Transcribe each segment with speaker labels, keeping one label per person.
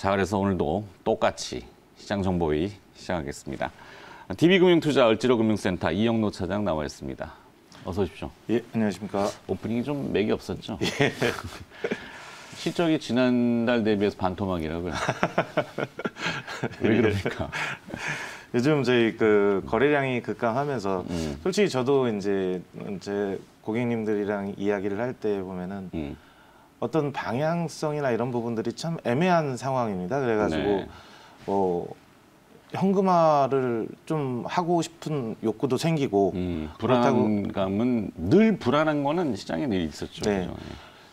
Speaker 1: 자, 그래서 오늘도 똑같이 시장정보회의 시작하겠습니다. DB금융투자 얼지로금융센터 이영로 차장 나와 있습니다. 어서 오십시오.
Speaker 2: 예, 안녕하십니까.
Speaker 1: 오프닝이 좀 맥이 없었죠? 예. 실적이 지난달 대비해서 반토막이라고요. 왜 그럽니까?
Speaker 2: 요즘 저희 그 거래량이 급감하면서 솔직히 저도 이제 제 고객님들이랑 이야기를 할 때 보면은 어떤 방향성이나 이런 부분들이 참 애매한 상황입니다. 그래가지고
Speaker 1: 네.
Speaker 2: 뭐 현금화를 좀 하고 싶은 욕구도 생기고
Speaker 1: 불안감은 늘 불안한 거는 시장에 늘 있었죠.
Speaker 2: 네.
Speaker 1: 그죠?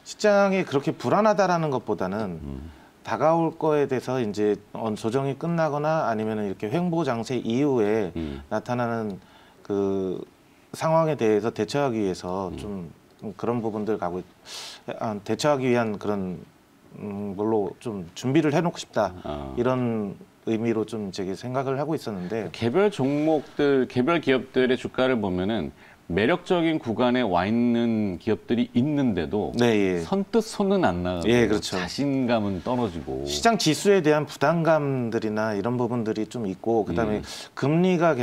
Speaker 2: 시장이 그렇게 불안하다라는 것보다는 다가올 거에 대해서 이제 조정이 끝나거나 아니면 이렇게 횡보 장세 이후에 나타나는 그 상황에 대해서 대처하기 위해서 좀 그런 부분들 대처하기 위한 그런 걸로 좀 준비를 해놓고 싶다 이런 의미로 좀 제가 생각을 하고 있었는데
Speaker 1: 개별 종목들, 개별 기업들의 주가를 보면은 매력적인 구간에 와 있는 기업들이 있는데도
Speaker 2: 네, 예.
Speaker 1: 선뜻 손은 안 나가고
Speaker 2: 예, 그렇죠.
Speaker 1: 자신감은 떨어지고
Speaker 2: 시장 지수에 대한 부담감들이나 이런 부분들이 좀 있고 그다음에 금리가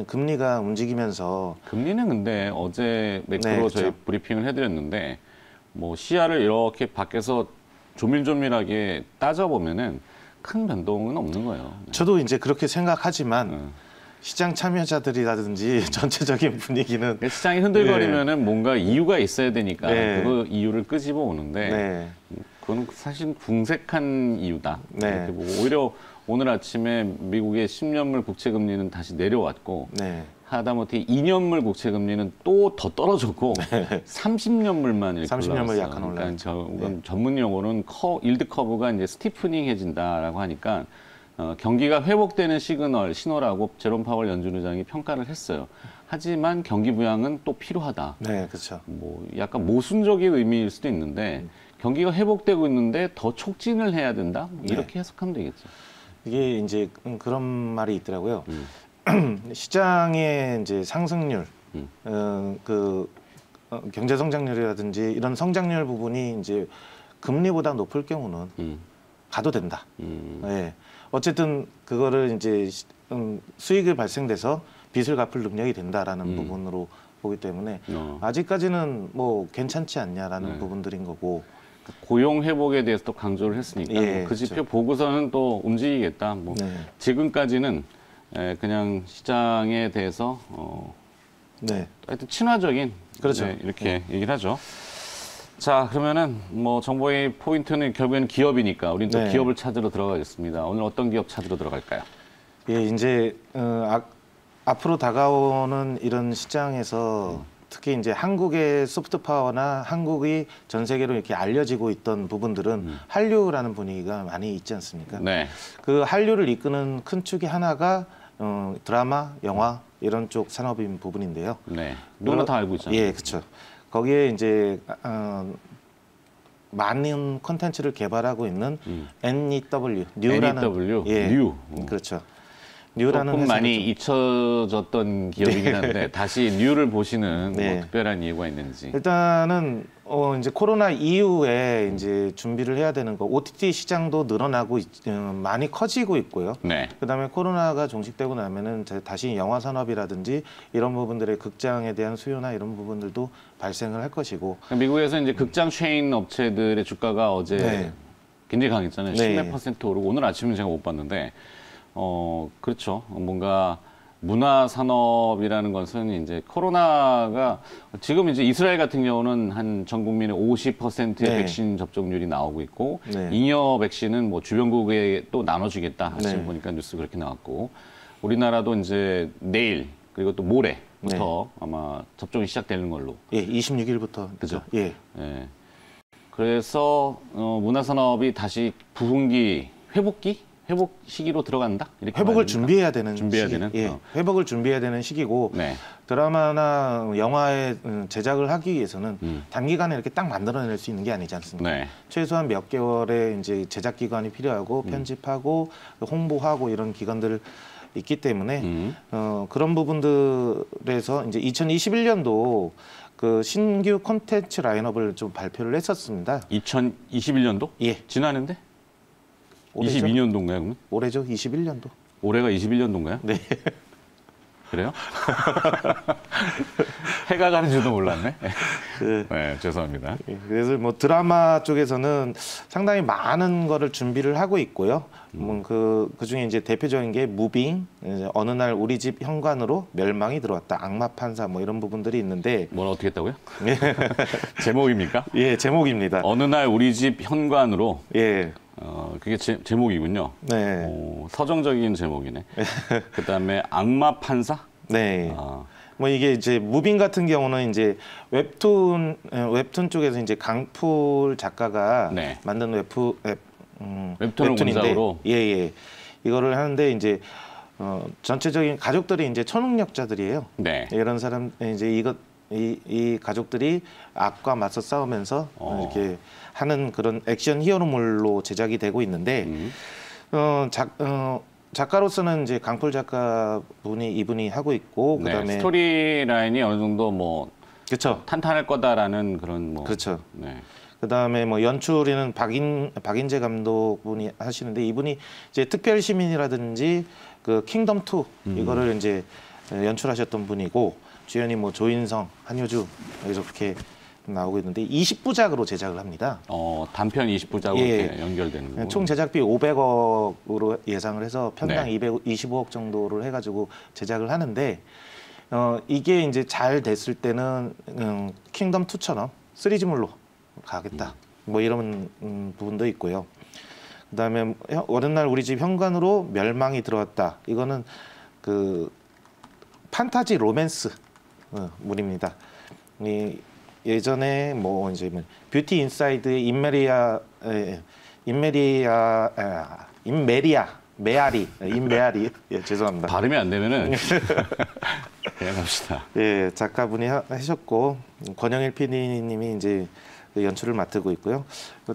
Speaker 2: 금리가 움직이면서
Speaker 1: 금리는 근데 어제 매크로
Speaker 2: 네, 그렇죠.
Speaker 1: 저희 브리핑을 해드렸는데 뭐 시야를 이렇게 밖에서 조밀조밀하게 따져보면은 큰 변동은 없는 거예요. 네.
Speaker 2: 저도 이제 그렇게 생각하지만 시장 참여자들이라든지 전체적인 분위기는
Speaker 1: 시장이 흔들거리면은 뭔가 이유가 있어야 되니까
Speaker 2: 네.
Speaker 1: 그 이유를 끄집어 오는데
Speaker 2: 네.
Speaker 1: 그건 사실 궁색한 이유다.
Speaker 2: 네.
Speaker 1: 이렇게 보고 오히려 오늘 아침에 미국의 10년물 국채 금리는 다시 내려왔고
Speaker 2: 네.
Speaker 1: 하다못해 2년물 국채 금리는 또 더 떨어졌고 30년물만 이렇게
Speaker 2: 30년물
Speaker 1: 올라왔어요.
Speaker 2: 약간 올라왔죠.
Speaker 1: 그러니까
Speaker 2: 네.
Speaker 1: 전문 용어로는 일드 커브가 이제 스티프닝해진다라고 하니까 경기가 회복되는 신호라고 제롬 파월 연준 의장이 평가를 했어요. 하지만 경기 부양은 또 필요하다.
Speaker 2: 네, 그렇죠.
Speaker 1: 뭐 약간 모순적인 의미일 수도 있는데 경기가 회복되고 있는데 더 촉진을 해야 된다. 이렇게 해석하면 되겠죠.
Speaker 2: 이게 이제 그런 말이 있더라고요. 시장의 이제 상승률, 경제 성장률이라든지 이런 성장률 부분이 이제 금리보다 높을 경우는 가도 된다. 네. 어쨌든 그거를 이제 수익이 발생돼서 빚을 갚을 능력이 된다라는 부분으로 보기 때문에 아직까지는 뭐 괜찮지 않냐라는 부분들인 거고.
Speaker 1: 고용 회복에 대해서 또 강조를 했으니까
Speaker 2: 예,
Speaker 1: 그 지표
Speaker 2: 그렇죠.
Speaker 1: 보고서는 또 움직이겠다. 뭐
Speaker 2: 네.
Speaker 1: 지금까지는 그냥 시장에 대해서
Speaker 2: 네.
Speaker 1: 하여튼 친화적인
Speaker 2: 그렇죠.
Speaker 1: 이렇게 얘기를 하죠. 자, 그러면은 뭐 정보의 포인트는 결국에는 기업이니까 우리는 또
Speaker 2: 네.
Speaker 1: 기업을 찾으러 들어가겠습니다. 오늘 어떤 기업 찾으러 들어갈까요?
Speaker 2: 예, 이제 앞으로 다가오는 이런 시장에서 특히 이제 한국의 소프트 파워나 한국이 전 세계로 이렇게 알려지고 있던 부분들은 한류라는 분위기가 많이 있지 않습니까?
Speaker 1: 네.
Speaker 2: 그 한류를 이끄는 큰 축이 하나가 드라마, 영화 이런 쪽 산업인 부분인데요.
Speaker 1: 네. 누구나 다 알고 있잖아요.
Speaker 2: 예, 그렇죠. 거기에 이제 많은 콘텐츠를 개발하고 있는 NEW, 뉴라는
Speaker 1: NEW,
Speaker 2: 예,
Speaker 1: 뉴.
Speaker 2: 그렇죠. 뉴라는
Speaker 1: 조금 많이
Speaker 2: 좀,
Speaker 1: 잊혀졌던 기업이긴 한데 다시 뉴를 보시는
Speaker 2: 네.
Speaker 1: 뭐 특별한 이유가 있는지.
Speaker 2: 일단은 이제 코로나 이후에 이제 준비를 해야 되는 거 OTT 시장도 늘어나고 많이 커지고 있고요.
Speaker 1: 네.
Speaker 2: 그다음에 코로나가 종식되고 나면은 다시 영화 산업이라든지 이런 부분들의 극장에 대한 수요나 이런 부분들도 발생을 할 것이고.
Speaker 1: 미국에서 이제 극장 체인 업체들의 주가가 어제
Speaker 2: 네.
Speaker 1: 굉장히 강했잖아요.
Speaker 2: 네.
Speaker 1: 10몇 % 오르고 오늘 아침은 제가 못 봤는데 그렇죠. 뭔가 문화 산업이라는 것은 이제 코로나가 지금 이제 이스라엘 같은 경우는 한 전 국민의 50%의
Speaker 2: 네.
Speaker 1: 백신 접종률이 나오고 있고
Speaker 2: 네.
Speaker 1: 잉여 백신은 뭐 주변국에 또 나눠주겠다 하시는
Speaker 2: 네.
Speaker 1: 보니까 뉴스 그렇게 나왔고 우리나라도 이제 내일 그리고 또 모레부터 아마 접종이 시작되는 걸로.
Speaker 2: 예, 26일부터
Speaker 1: 그죠?
Speaker 2: 예.
Speaker 1: 예. 그래서 문화 산업이 다시 부흥기 회복 시기로 들어간다. 이렇게
Speaker 2: 회복을
Speaker 1: 봐야 됩니까?
Speaker 2: 준비해야 되는
Speaker 1: 준비해야
Speaker 2: 시기.
Speaker 1: 되는?
Speaker 2: 예, 회복을 준비해야 되는 시기고
Speaker 1: 네.
Speaker 2: 드라마나 영화의 제작을 하기 위해서는 단기간에 이렇게 딱 만들어낼 수 있는 게 아니지 않습니까?
Speaker 1: 네.
Speaker 2: 최소한 몇 개월의 이제 제작 기간이 필요하고 편집하고 홍보하고 이런 기관들 있기 때문에 그런 부분들에서 이제 2021년도 그 신규 콘텐츠 라인업을 좀 발표를 했었습니다.
Speaker 1: 2021년도?
Speaker 2: 예.
Speaker 1: 지나는데?
Speaker 2: 올해죠?
Speaker 1: 22년도인가요, 그러면?
Speaker 2: 올해죠? 21년도.
Speaker 1: 올해가 21년도인가요?
Speaker 2: 네.
Speaker 1: 그래요? 해가 가는 줄도 몰랐네.
Speaker 2: 그,
Speaker 1: 네, 죄송합니다.
Speaker 2: 그래서 뭐 드라마 쪽에서는 상당히 많은 거를 준비를 하고 있고요. 그 중에 이제 대표적인 게 무빙, 이제 어느 날 우리 집 현관으로 멸망이 들어왔다, 악마 판사 뭐 이런 부분들이 있는데,
Speaker 1: 뭘 어떻게 했다고요? 제목입니까?
Speaker 2: 예, 제목입니다.
Speaker 1: 어느 날 우리 집 현관으로.
Speaker 2: 예,
Speaker 1: 그게 제목이군요.
Speaker 2: 네,
Speaker 1: 서정적인 제목이네. 그다음에 악마 판사?
Speaker 2: 네.
Speaker 1: 아,
Speaker 2: 뭐 이게 이제 무빙 같은 경우는 이제 웹툰 쪽에서 이제 강풀 작가가
Speaker 1: 네.
Speaker 2: 만든
Speaker 1: 웹툰을 원작으로?
Speaker 2: 예. 이거를 하는데 이제 전체적인 가족들이 이제 초능력자들이에요.
Speaker 1: 네.
Speaker 2: 이런 사람 이제 이 가족들이 악과 맞서 싸우면서 이렇게 하는 그런 액션 히어로물로 제작이 되고 있는데 작가로서는 이제 강풀 작가분이 이분이 하고 있고
Speaker 1: 네,
Speaker 2: 그다음에
Speaker 1: 스토리 라인이 어느 정도 뭐
Speaker 2: 그렇죠.
Speaker 1: 탄탄할 거다라는 그런 뭐.
Speaker 2: 그렇죠.
Speaker 1: 네.
Speaker 2: 그다음에 뭐 연출에는 박인재 감독분이 하시는데 이분이 이제 특별 시민이라든지 그 킹덤 2 이거를 이제 연출하셨던 분이고 주연이 뭐 조인성, 한효주 이렇게 나오고 있는데 20부작으로 제작을 합니다.
Speaker 1: 단편 20부작으로
Speaker 2: 예.
Speaker 1: 이렇게 연결되는 거고.
Speaker 2: 총 제작비 500억으로 예상을 해서 편당
Speaker 1: 네.
Speaker 2: 225억 정도를 해가지고 제작을 하는데 이게 이제 잘 됐을 때는 킹덤 2처럼 시리즈물로 가겠다. 뭐 이런 부분도 있고요. 그다음에 어느 날 우리 집 현관으로 멸망이 들어왔다. 이거는 그 판타지 로맨스 물입니다. 예전에 뭐 이제 뷰티 인사이드의 임메아리 예, 죄송합니다.
Speaker 1: 발음이 안 되면은 그냥 합시다.
Speaker 2: 예, 작가분이 하셨고 권영일 PD님이 이제 그 연출을 맡고 있고요.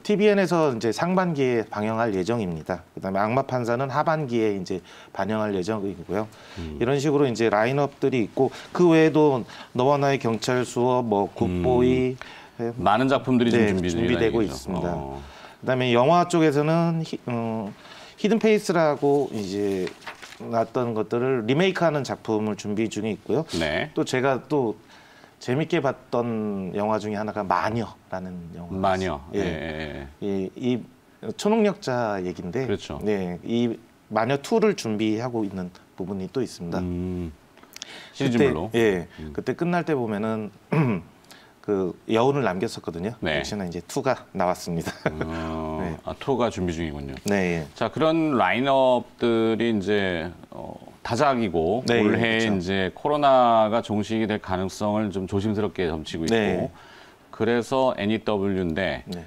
Speaker 2: TVN에서 이제 상반기에 방영할 예정입니다. 그다음에 악마 판사는 하반기에 이제 반영할 예정이고요. 이런 식으로 이제 라인업들이 있고 그 외에도 너와 나의 경찰 수업, 뭐 굿보이
Speaker 1: 많은 작품들이
Speaker 2: 네,
Speaker 1: 좀
Speaker 2: 준비되고
Speaker 1: 얘기죠.
Speaker 2: 있습니다. 그다음에 영화 쪽에서는 히든 페이스라고 이제 나왔던 것들을 리메이크하는 작품을 준비 중에 있고요.
Speaker 1: 네.
Speaker 2: 또 제가 또 재밌게 봤던 영화 중에 하나가 마녀라는 영화.
Speaker 1: 마녀.
Speaker 2: 예. 이 초능력자 얘기인데.
Speaker 1: 그렇죠.
Speaker 2: 네, 이 마녀 2를 준비하고 있는 부분이 또 있습니다.
Speaker 1: 시리즈물로.
Speaker 2: 그때, 예, 그때 끝날 때 보면은 그 여운을 남겼었거든요.
Speaker 1: 네.
Speaker 2: 역시나 이제 2가 나왔습니다. 네.
Speaker 1: 투가 준비 중이군요.
Speaker 2: 네. 예.
Speaker 1: 자, 그런 라인업들이 이제 다작이고
Speaker 2: 네,
Speaker 1: 올해
Speaker 2: 그렇죠.
Speaker 1: 이제 코로나가 종식이 될 가능성을 좀 조심스럽게 점치고 있고
Speaker 2: 네.
Speaker 1: 그래서 NEW인데
Speaker 2: 네.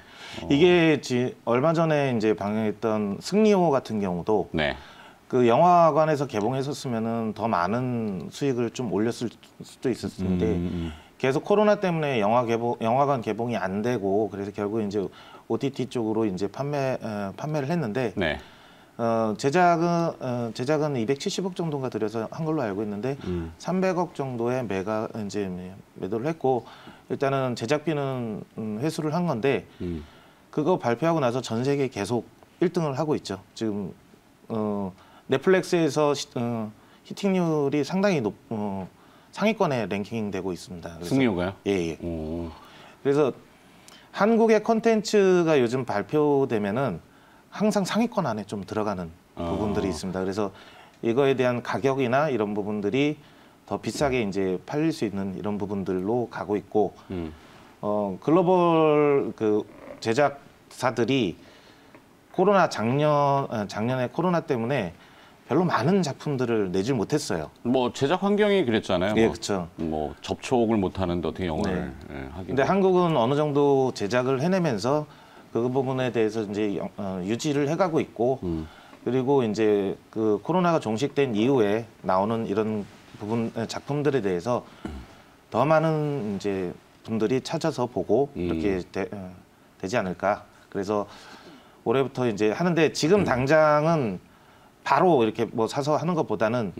Speaker 2: 이게 얼마 전에 이제 방영했던 승리호 같은 경우도
Speaker 1: 네.
Speaker 2: 그 영화관에서 개봉했었으면은 더 많은 수익을 좀 올렸을 수도 있었을 텐데 계속 코로나 때문에 영화관 개봉이 안 되고 그래서 결국 이제 OTT 쪽으로 이제 판매를 했는데
Speaker 1: 네.
Speaker 2: 제작은 270억 정도가 들여서 한 걸로 알고 있는데 300억 정도의 매도를 했고 일단은 제작비는 회수를 한 건데 그거 발표하고 나서 전 세계 계속 1등을 하고 있죠. 지금 넷플릭스에서 히팅률이 상당히 상위권에 랭킹되고 있습니다. 그래서,
Speaker 1: 승리호가요?
Speaker 2: 예.
Speaker 1: 오.
Speaker 2: 그래서 한국의 콘텐츠가 요즘 발표되면은 항상 상위권 안에 좀 들어가는 부분들이 있습니다. 그래서 이거에 대한 가격이나 이런 부분들이 더 비싸게 이제 팔릴 수 있는 이런 부분들로 가고 있고 글로벌 그 제작사들이 작년에 코로나 때문에 별로 많은 작품들을 내질 못했어요.
Speaker 1: 뭐 제작 환경이 그랬잖아요.
Speaker 2: 예, 그렇죠.
Speaker 1: 뭐 접촉을 못 하는데 어떻게 영화를 하긴.
Speaker 2: 근데 한국은 어느 정도 제작을 해내면서 그 부분에 대해서 이제 유지를 해가고 있고 그리고 이제 그 코로나가 종식된 이후에 나오는 이런 작품들에 대해서 더 많은 이제 분들이 찾아서 보고 이렇게 되지 않을까. 그래서 올해부터 이제 하는데 지금 당장은 바로 이렇게 뭐 사서 하는 것보다는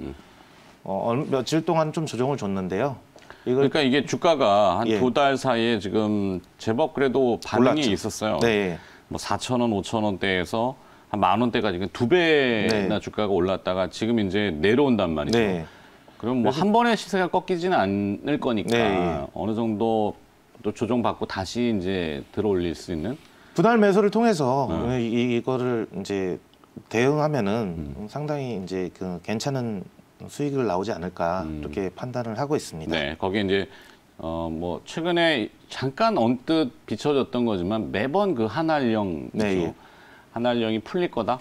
Speaker 2: 며칠 동안 좀 조정을 줬는데요.
Speaker 1: 그러니까 이게 주가가 한
Speaker 2: 예.
Speaker 1: 2달 사이에 지금 제법 그래도 반응이
Speaker 2: 올랐죠.
Speaker 1: 있었어요.
Speaker 2: 네.
Speaker 1: 뭐 4,000원, 5,000원대에서 한 10,000원대까지, 그러니까 2배나
Speaker 2: 네.
Speaker 1: 주가가 올랐다가 지금 이제 내려온단 말이죠.
Speaker 2: 네.
Speaker 1: 그럼 뭐 한 번에 시세가 꺾이지는 않을 거니까
Speaker 2: 네.
Speaker 1: 어느 정도 또 조정받고 다시 이제 들어올릴 수 있는.
Speaker 2: 분할 매수를 통해서 이거를 이제 대응하면은 상당히 이제 그 괜찮은 수익을 나오지 않을까 이렇게 판단을 하고 있습니다.
Speaker 1: 네, 거기에 이제 뭐 최근에 잠깐 언뜻 비춰졌던 거지만 매번 그 한알령,
Speaker 2: 네,
Speaker 1: 있죠?
Speaker 2: 예.
Speaker 1: 한알령이 풀릴 거다.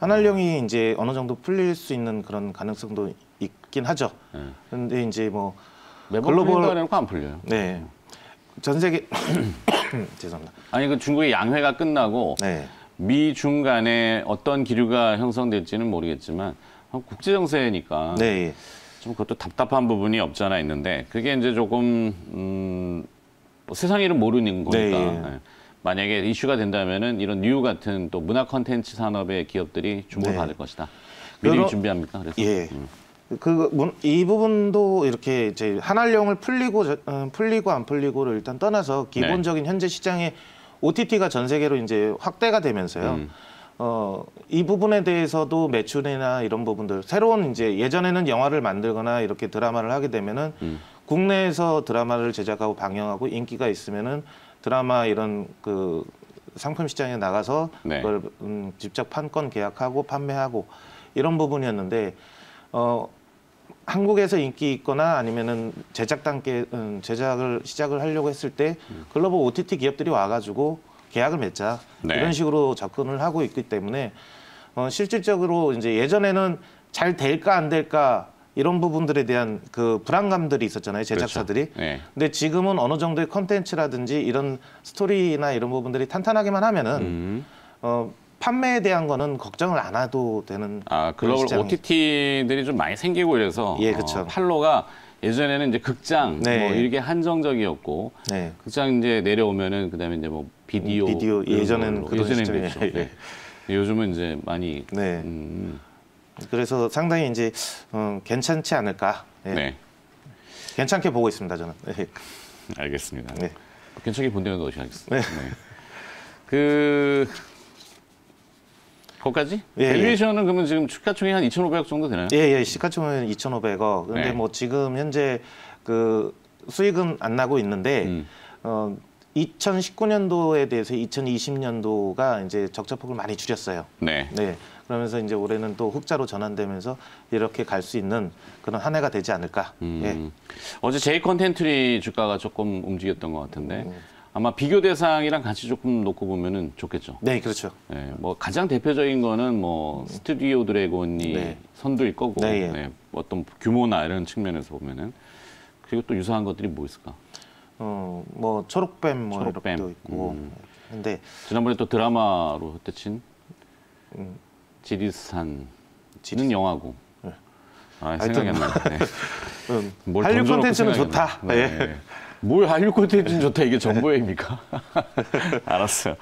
Speaker 2: 한알령이 이제 어느 정도 풀릴 수 있는 그런 가능성도 있긴 하죠.
Speaker 1: 네.
Speaker 2: 그런데 이제 뭐
Speaker 1: 매번 풀린다 해놓고 안 풀려요.
Speaker 2: 네. 전 세계 죄송합니다.
Speaker 1: 아니 그 중국의 양회가 끝나고
Speaker 2: 네.
Speaker 1: 미중 간에 어떤 기류가 형성될지는 모르겠지만 국제 정세니까
Speaker 2: 네.
Speaker 1: 좀 그것도 답답한 부분이 없지 않아 있는데 그게 이제 조금 뭐 세상 일은 모르는 거니까
Speaker 2: 네.
Speaker 1: 네. 만약에 이슈가 된다면은 이런 뉴 같은 또 문화 콘텐츠 산업의 기업들이 주목을
Speaker 2: 네.
Speaker 1: 받을 것이다. 미리
Speaker 2: 그러-
Speaker 1: 준비합니까? 그래서
Speaker 2: 예. 이 부분도 이렇게 이제 한알령을 풀리고 안 풀리고를 일단 떠나서 기본적인 현재 시장의 OTT가 전 세계로 이제 확대가 되면서요. 이 부분에 대해서도 매출이나 이런 부분들 새로운 이제 예전에는 영화를 만들거나 이렇게 드라마를 하게 되면은 국내에서 드라마를 제작하고 방영하고 인기가 있으면은 드라마 이런 그 상품 시장에 나가서
Speaker 1: 네.
Speaker 2: 그걸 직접 판권 계약하고 판매하고 이런 부분이었는데 한국에서 인기 있거나 아니면은 제작 단계 제작을 시작을 하려고 했을 때 글로벌 OTT 기업들이 와가지고 계약을 맺자
Speaker 1: 네.
Speaker 2: 이런 식으로 접근을 하고 있기 때문에 실질적으로 이제 예전에는 잘 될까 안 될까 이런 부분들에 대한 그 불안감들이 있었잖아요, 제작사들이.
Speaker 1: 그렇죠. 네.
Speaker 2: 근데 지금은 어느 정도의 컨텐츠라든지 이런 스토리나 이런 부분들이 탄탄하기만 하면은 판매에 대한 거는 걱정을 안 해도 되는 그런
Speaker 1: 글로벌
Speaker 2: 시장이-
Speaker 1: OTT들이 좀 많이 생기고 이래서
Speaker 2: 예, 그쵸.
Speaker 1: 판로가 예전에는 이제 극장
Speaker 2: 네.
Speaker 1: 뭐 이게 한정적이었고
Speaker 2: 네.
Speaker 1: 극장 이제 내려오면은 그다음에 이제 뭐 비디오
Speaker 2: 비디오,
Speaker 1: 이런
Speaker 2: 예전에는
Speaker 1: 걸로.
Speaker 2: 그런
Speaker 1: 예전엔
Speaker 2: 시점이에요.
Speaker 1: 그랬죠. 네. 요즘은 이제 많이
Speaker 2: 네.
Speaker 1: 음,
Speaker 2: 그래서 상당히 이제 괜찮지 않을까. 예.
Speaker 1: 네.
Speaker 2: 괜찮게 보고 있습니다, 저는. 네.
Speaker 1: 알겠습니다.
Speaker 2: 네.
Speaker 1: 괜찮게 본다는 거 어떻게 하겠습니다. 네. 그 거기까지?
Speaker 2: 예,
Speaker 1: 밸류에이션은 그러면 지금 시가총액 한 2,500억 정도 되나요?
Speaker 2: 예, 예, 시가총액은 2,500억. 근데
Speaker 1: 네.
Speaker 2: 뭐 지금 현재 그 수익은 안 나고 있는데 2019년도에 대해서 2020년도가 이제 적자폭을 많이 줄였어요.
Speaker 1: 네.
Speaker 2: 네. 그러면서 이제 올해는 또 흑자로 전환되면서 이렇게 갈 수 있는 그런 한 해가 되지 않을까. 예.
Speaker 1: 어제 제이 컨텐츠리 주가가 조금 움직였던 것 같은데 아마 비교 대상이랑 같이 조금 놓고 보면은 좋겠죠.
Speaker 2: 네, 그렇죠.
Speaker 1: 네, 뭐 가장 대표적인 거는 뭐 스튜디오 드래곤이
Speaker 2: 네.
Speaker 1: 선두일 거고
Speaker 2: 네, 예.
Speaker 1: 네, 어떤 규모나 이런 측면에서 보면은 그리고 또 유사한 것들이 뭐 있을까?
Speaker 2: 뭐 초록뱀 뭐
Speaker 1: 초록뱀.
Speaker 2: 이렇게도 있고. 근데
Speaker 1: 지난번에 또 드라마로 헛친 지리산은 영화고. 생각이 안 나네. 네. 뭘
Speaker 2: 한류
Speaker 1: 던져놓고
Speaker 2: 콘텐츠는
Speaker 1: 생각이 안
Speaker 2: 좋다.
Speaker 1: 나. 네. 뭘 한류 콘텐츠는 좋다. 이게 정보 얘기입니까? 알았어요.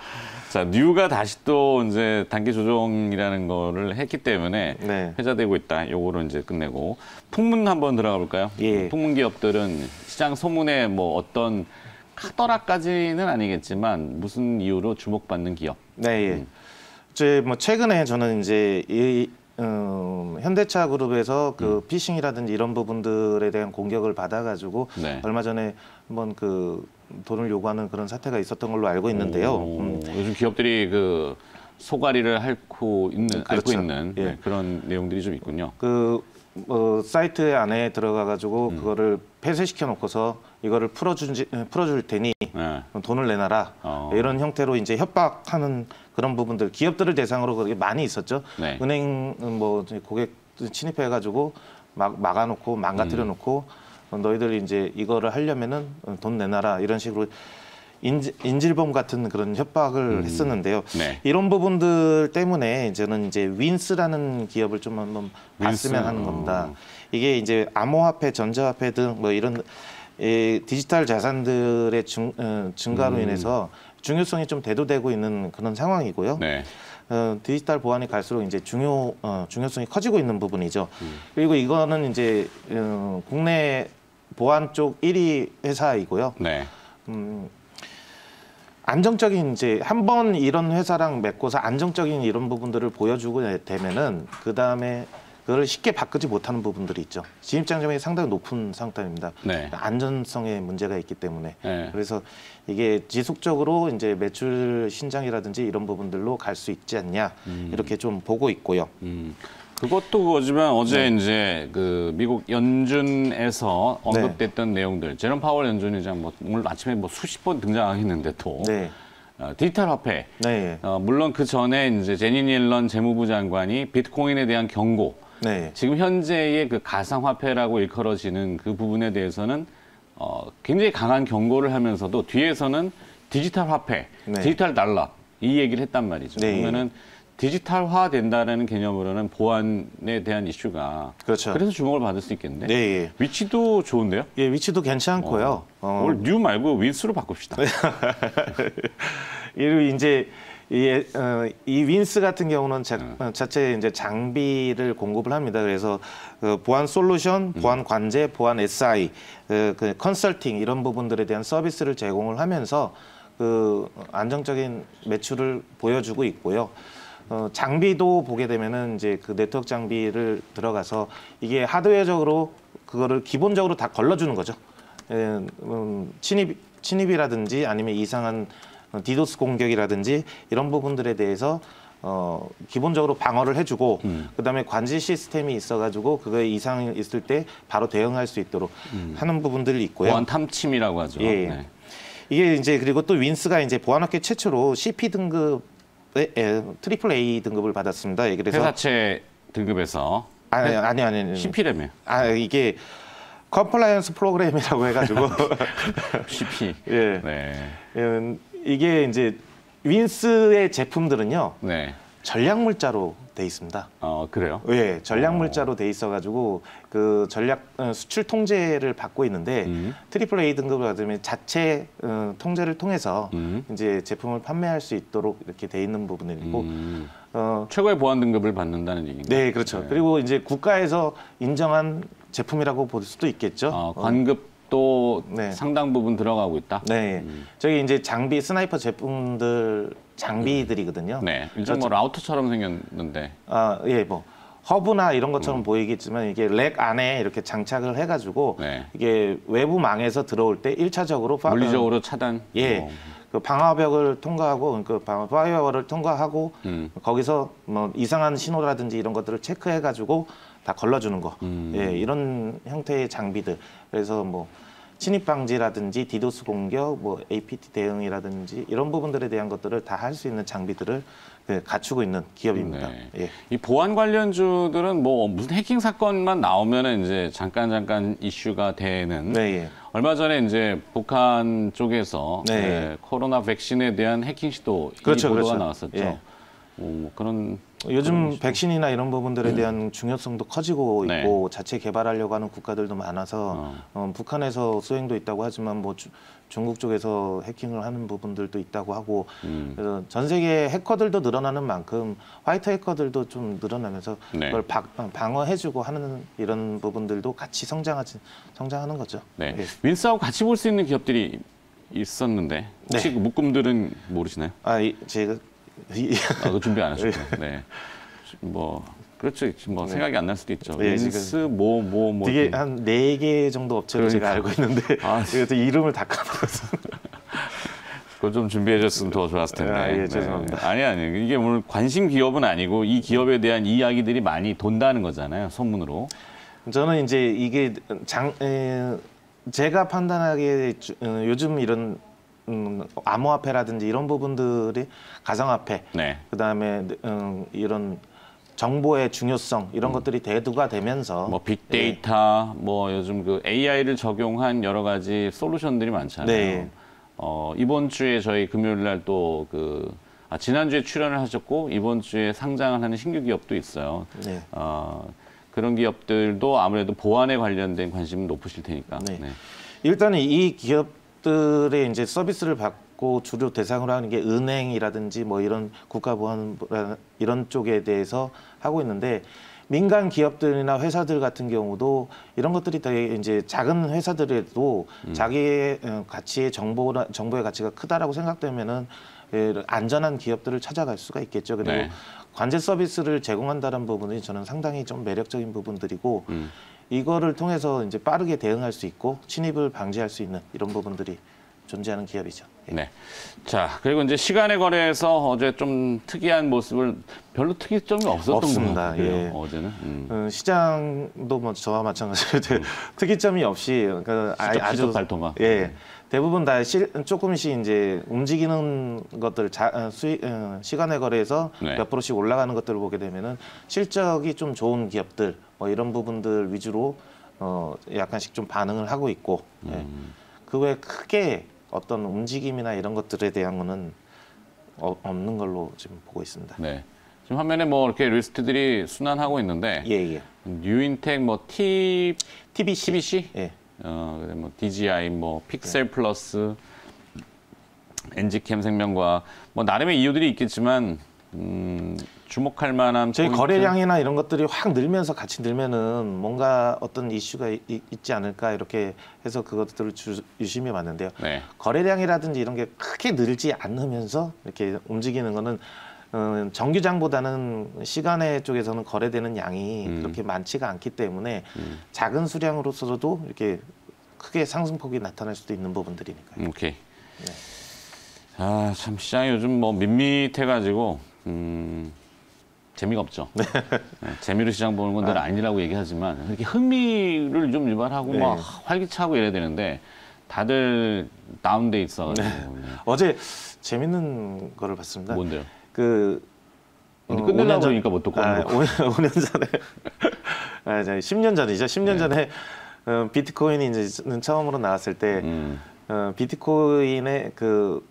Speaker 1: 자, 뉴가 다시 또 이제 단기 조정이라는 거를 했기 때문에
Speaker 2: 네.
Speaker 1: 회자되고 있다. 요거를 이제 끝내고 풍문 한번 들어가 볼까요?
Speaker 2: 예.
Speaker 1: 풍문 기업들은 시장 소문에 뭐 어떤 카더라까지는 아니겠지만 무슨 이유로 주목받는 기업.
Speaker 2: 네, 예. 이제 뭐 최근에 저는 이제 현대차 그룹에서 그 피싱이라든지 이런 부분들에 대한 공격을 받아가지고
Speaker 1: 네.
Speaker 2: 얼마 전에 한번 그 돈을 요구하는 그런 사태가 있었던 걸로 알고 있는데요.
Speaker 1: 요즘 기업들이 그 소가리를 앓고 있는
Speaker 2: 그렇죠.
Speaker 1: 있는
Speaker 2: 예.
Speaker 1: 네, 그런 내용들이 좀 있군요.
Speaker 2: 그 사이트 안에 들어가가지고 그거를 폐쇄시켜 놓고서 이거를 풀어줄 테니
Speaker 1: 네.
Speaker 2: 돈을 내놔라 이런 형태로 이제 협박하는 그런 부분들 기업들을 대상으로 그게 많이 있었죠.
Speaker 1: 네.
Speaker 2: 은행 뭐 고객 침입해가지고 막아놓고 망가뜨려놓고 너희들 이제 이거를 하려면은 돈 내놔라 이런 식으로 인질범 같은 그런 협박을 했었는데요.
Speaker 1: 네.
Speaker 2: 이런 부분들 때문에 저는 이제 윈스라는 기업을 좀 한번
Speaker 1: 윈스?
Speaker 2: 봤으면 하는 겁니다. 이게 이제 암호화폐, 전자화폐 등 뭐 이런 디지털 자산들의 증가로 인해서 중요성이 좀 대두되고 있는 그런 상황이고요.
Speaker 1: 네.
Speaker 2: 디지털 보안이 갈수록 이제 중요성이 커지고 있는 부분이죠. 그리고 이거는 이제 국내 보안 쪽 1위 회사이고요.
Speaker 1: 네.
Speaker 2: 안정적인 이제 한 번 이런 회사랑 맺고서 안정적인 이런 부분들을 보여주고 되면은 그 다음에 그걸 쉽게 바꾸지 못하는 부분들이 있죠. 진입장점이 상당히 높은 상태입니다.
Speaker 1: 네.
Speaker 2: 안전성에 문제가 있기 때문에.
Speaker 1: 네.
Speaker 2: 그래서 이게 지속적으로 이제 매출 신장이라든지 이런 부분들로 갈 수 있지 않냐 이렇게 좀 보고 있고요.
Speaker 1: 그것도 그거지만 어제 이제 그 미국 연준에서 언급됐던 내용들, 제롬 파월 연준 의장 뭐 오늘 아침에 뭐 수십 번 등장했는데 또
Speaker 2: 네.
Speaker 1: 디지털 화폐.
Speaker 2: 네.
Speaker 1: 물론 그 전에 이제 제니 옐런 재무부 장관이 비트코인에 대한 경고.
Speaker 2: 네.
Speaker 1: 지금 현재의 그 가상화폐라고 일컬어지는 그 부분에 대해서는 굉장히 강한 경고를 하면서도 뒤에서는 디지털 화폐,
Speaker 2: 네.
Speaker 1: 디지털 달러 이 얘기를 했단 말이죠.
Speaker 2: 네.
Speaker 1: 그러면은 디지털화 된다는 개념으로는 보안에 대한 이슈가
Speaker 2: 그렇죠.
Speaker 1: 그래서 주목을 받을 수 있겠는데.
Speaker 2: 네. 예.
Speaker 1: 위치도 좋은데요?
Speaker 2: 예, 위치도 괜찮고요.
Speaker 1: 오늘 뉴 말고 윈스로 바꿉시다.
Speaker 2: 그리고 이제 이 윈스 같은 경우는 자체 이제 장비를 공급을 합니다. 그래서 그 보안 솔루션, 보안 관제, 보안 SI, 그 컨설팅 이런 부분들에 대한 서비스를 제공을 하면서 그 안정적인 매출을 보여주고 있고요. 장비도 보게 되면은 이제 그 네트워크 장비를 들어가서 이게 하드웨어적으로 그거를 기본적으로 다 걸러주는 거죠. 침입이라든지 아니면 이상한 디도스 공격이라든지 이런 부분들에 대해서 기본적으로 방어를 해주고 그다음에 관제 시스템이 있어가지고 그거에 이상이 있을 때 바로 대응할 수 있도록 하는 부분들이 있고요.
Speaker 1: 보안 탐침이라고 하죠.
Speaker 2: 예.
Speaker 1: 네.
Speaker 2: 이게 이제 그리고 또 윈스가 이제 보안업계 최초로 CP 등급의 트리플 A 등급을 받았습니다. 그래서
Speaker 1: 회사채 등급에서
Speaker 2: 아니
Speaker 1: CP라며.
Speaker 2: 이게 컴플라이언스 프로그램이라고 해가지고
Speaker 1: CP.
Speaker 2: 예.
Speaker 1: 네.
Speaker 2: 이게 이제 윈스의 제품들은요
Speaker 1: 네.
Speaker 2: 전략 물자로 돼 있습니다.
Speaker 1: 그래요?
Speaker 2: 예, 전략 물자로 돼 있어가지고 그 전략 수출 통제를 받고 있는데 트리플 A 등급을 받으면 자체 통제를 통해서 이제 제품을 판매할 수 있도록 이렇게 돼 있는 부분이고
Speaker 1: 최고의 보안 등급을 받는다는 얘기인가요?
Speaker 2: 네, 그렇죠.
Speaker 1: 네.
Speaker 2: 그리고 이제 국가에서 인정한 제품이라고 볼 수도 있겠죠.
Speaker 1: 관급도
Speaker 2: 네.
Speaker 1: 상당 부분 들어가고 있다.
Speaker 2: 네, 저기 이제 장비 스나이퍼 제품들 장비들이거든요.
Speaker 1: 네, 일종 뭐 라우터처럼 생겼는데.
Speaker 2: 예, 뭐 허브나 이런 것처럼 보이겠지만 이게 렉 안에 이렇게 장착을 해가지고
Speaker 1: 네.
Speaker 2: 이게 외부 망에서 들어올 때 1차적으로
Speaker 1: 물리적으로 차단.
Speaker 2: 예, 그 방화벽을 통과하고 그 파이어월을 통과하고 거기서 뭐 이상한 신호라든지 이런 것들을 체크해가지고 다 걸러주는 거. 예, 이런 형태의 장비들. 그래서 뭐 침입 방지라든지 디도스 공격, 뭐 APT 대응이라든지 이런 부분들에 대한 것들을 다 할 수 있는 장비들을 갖추고 있는 기업입니다.
Speaker 1: 네.
Speaker 2: 예.
Speaker 1: 이 보안 관련주들은 뭐 무슨 해킹 사건만 나오면은 이제 잠깐 이슈가 되는.
Speaker 2: 네, 예.
Speaker 1: 얼마 전에 이제 북한 쪽에서
Speaker 2: 네.
Speaker 1: 코로나 백신에 대한 해킹 시도
Speaker 2: 그렇죠,
Speaker 1: 이 보도가
Speaker 2: 그렇죠.
Speaker 1: 나왔었죠.
Speaker 2: 예.
Speaker 1: 뭐 그런
Speaker 2: 요즘 백신이나 이런 부분들에 대한 중요성도 커지고
Speaker 1: 네.
Speaker 2: 있고 자체 개발하려고 하는 국가들도 많아서 북한에서 수행도 있다고 하지만 뭐 중국 쪽에서 해킹을 하는 부분들도 있다고 하고 그래서 전 세계 해커들도 늘어나는 만큼 화이트 해커들도 좀 늘어나면서
Speaker 1: 네.
Speaker 2: 그걸 방어해주고 하는 이런 부분들도 같이 성장하는 거죠.
Speaker 1: 네.
Speaker 2: 예.
Speaker 1: 윈스하고 같이 볼 수 있는 기업들이 있었는데 혹시
Speaker 2: 네.
Speaker 1: 그 묶음들은 모르시나요?
Speaker 2: 제가
Speaker 1: 그거 준비 안 하셨고요. 네. 뭐 그렇죠. 뭐 생각이 안 날 수도 있죠.
Speaker 2: 네,
Speaker 1: 윈스 뭐
Speaker 2: 되게 한 4개 정도 업체를 제가 알고 있는데 그래서 이름을 다 까먹었어요.
Speaker 1: 그거 좀 준비해 줬으면 더 좋았을 텐데.
Speaker 2: 예, 죄송합니다.
Speaker 1: 아니. 이게 오늘 관심 기업은 아니고 이 기업에 대한 이야기들이 많이 돈다는 거잖아요. 소문으로.
Speaker 2: 저는 이제 이게 제가 판단하기에 요즘 이런 암호화폐라든지 이런 부분들이 가상화폐,
Speaker 1: 네.
Speaker 2: 그다음에 이런 정보의 중요성 이런 것들이 대두가 되면서
Speaker 1: 뭐 빅데이터, 뭐 요즘 그 AI를 적용한 여러 가지 솔루션들이 많잖아요.
Speaker 2: 네.
Speaker 1: 이번 주에 저희 금요일 날 또 지난주에 출연을 하셨고 이번 주에 상장을 하는 신규 기업도 있어요.
Speaker 2: 네.
Speaker 1: 그런 기업들도 아무래도 보안에 관련된 관심이 높으실 테니까.
Speaker 2: 네.
Speaker 1: 네.
Speaker 2: 일단은 이 기업들의 이제 서비스를 받고 주로 대상으로 하는 게 은행이라든지 뭐 이런 국가보안 이런 쪽에 대해서 하고 있는데 민간 기업들이나 회사들 같은 경우도 이런 것들이 되게 이제 작은 회사들에도 자기의 가치의 정보의 가치가 크다라고 생각되면은 안전한 기업들을 찾아갈 수가 있겠죠. 그리고
Speaker 1: 네.
Speaker 2: 관제 서비스를 제공한다는 부분이 저는 상당히 좀 매력적인 부분들이고 이거를 통해서 이제 빠르게 대응할 수 있고 침입을 방지할 수 있는 이런 부분들이 존재하는 기업이죠. 예.
Speaker 1: 네. 자, 그리고 이제 시간의 거래에서 어제 좀 특이한 모습을 별로 특이점이 없었던 것
Speaker 2: 없습니다.
Speaker 1: 같아요.
Speaker 2: 예.
Speaker 1: 어제는.
Speaker 2: 시장도 뭐 저와 마찬가지로 특이점이 없이
Speaker 1: 시적 발토막.
Speaker 2: 예. 대부분 다 조금씩 이제 움직이는 것들 시간의 거래에서
Speaker 1: 네.
Speaker 2: 몇 프로씩 올라가는 것들을 보게 되면은 실적이 좀 좋은 기업들 뭐 이런 부분들 위주로 약간씩 좀 반응을 하고 있고 예. 그 외에 크게 어떤 움직임이나 이런 것들에 대한 거는 없는 걸로 지금 보고 있습니다.
Speaker 1: 네. 지금 화면에 뭐 이렇게 리스트들이 순환하고 있는데
Speaker 2: 예.
Speaker 1: 뉴인텍, 뭐 TBC,
Speaker 2: 예.
Speaker 1: 뭐 DGI, 뭐 픽셀 플러스, 엔지캠 생명과 뭐 나름의 이유들이 있겠지만 주목할 만한
Speaker 2: 저희
Speaker 1: 포인트?
Speaker 2: 거래량이나 이런 것들이 확 늘면서 같이 늘면은 뭔가 어떤 이슈가 있지 않을까 이렇게 해서 그것들을 유심히 봤는데요.
Speaker 1: 네.
Speaker 2: 거래량이라든지 이런 게 크게 늘지 않으면서 이렇게 움직이는 거는 정규장보다는 시간의 쪽에서는 거래되는 양이 그렇게 많지가 않기 때문에 작은 수량으로서도 이렇게 크게 상승폭이 나타날 수도 있는 부분들이니까요.
Speaker 1: 오케이. 아, 참 시장이 요즘 뭐 밋밋해가지고 재미가 없죠. 네, 재미로 시장 보는 건 늘 아니라고 얘기하지만 이렇게 흥미를 좀 유발하고
Speaker 2: 네.
Speaker 1: 막 활기차고 이래야 되는데 다들 다운돼 있어가지고.
Speaker 2: 어제 재밌는 거를 봤습니다.
Speaker 1: 뭔데요?
Speaker 2: 그
Speaker 1: 근데 끝내려고 그러니까 뭐 또 꺼는 거.
Speaker 2: 5년 전에 10년 전이죠. 10년 전에 비트코인이 이제 처음으로 나왔을 때 비트코인의 그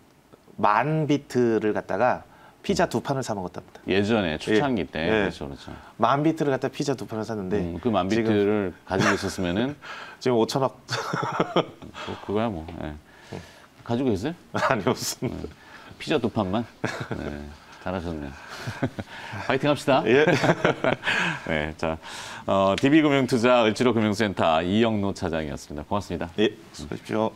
Speaker 2: 10,000비트를 갖다가 피자 2판을 사 먹었답니다.
Speaker 1: 예전에 초창기 때.
Speaker 2: 예.
Speaker 1: 그렇죠.
Speaker 2: 10,000비트를 갖다 피자 2판을 샀는데
Speaker 1: 그 10,000비트를 가지고 있었으면은
Speaker 2: 지금 5천억
Speaker 1: 그거야 뭐. 예. 가지고 있어요?
Speaker 2: 아니 없습니다.
Speaker 1: 피자 2판만? 네, 잘하셨네요. 파이팅 합시다.
Speaker 2: 예.
Speaker 1: 네, 자, DB금융투자 을지로금융센터 이영노 차장이었습니다. 고맙습니다.
Speaker 2: 예. 수고하십시오.